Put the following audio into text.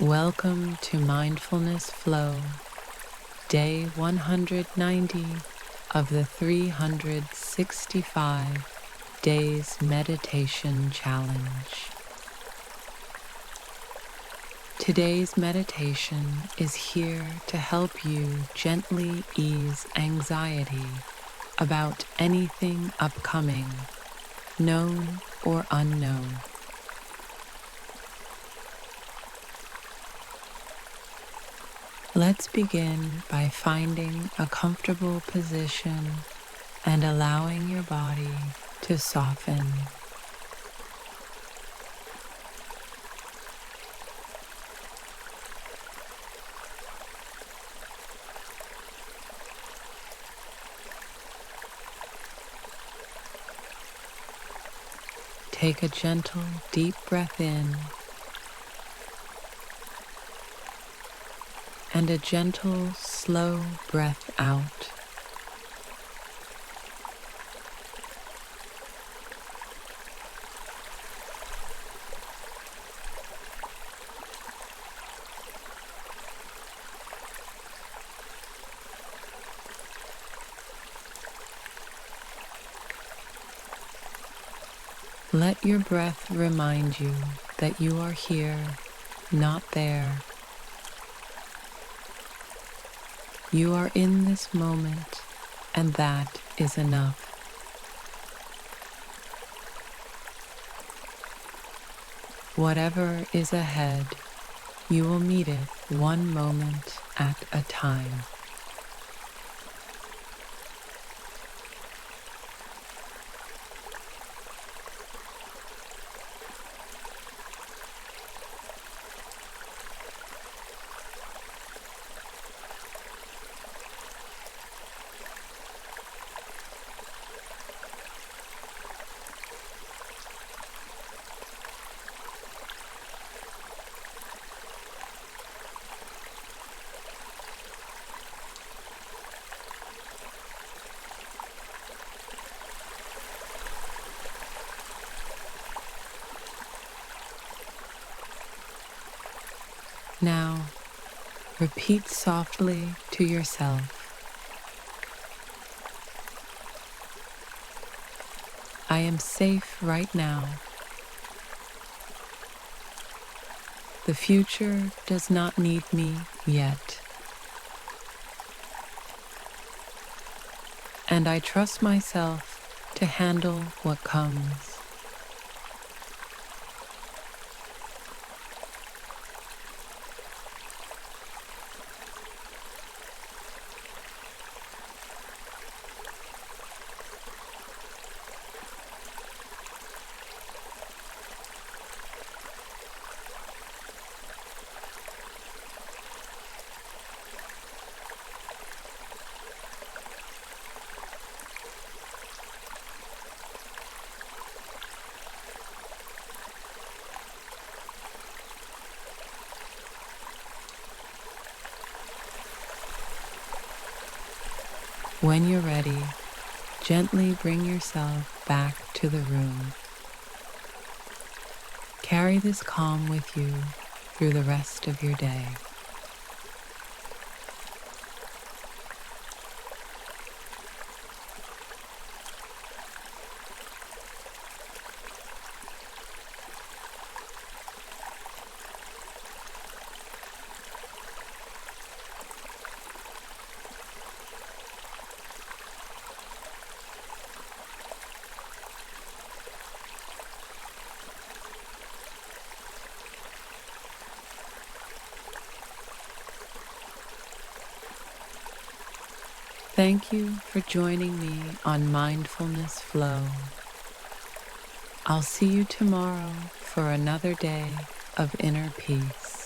Welcome to Mindfulness Flow, Day 190 of the 365 Days Meditation Challenge. Today's meditation is here to help you gently ease anxiety about anything upcoming, known or unknown. Let's begin by finding a comfortable position and allowing your body to soften. Take a gentle, deep breath in and a gentle, slow breath out. Let your breath remind you that you are here, not there. You are in this moment, and that is enough. Whatever is ahead, you will meet it one moment at a time. Now, repeat softly to yourself, I am safe right now. The future does not need me yet. And I trust myself to handle what comes. When you're ready, gently bring yourself back to the room. Carry this calm with you through the rest of your day. Thank you for joining me on Mindfulness Flow. I'll see you tomorrow for another day of inner peace.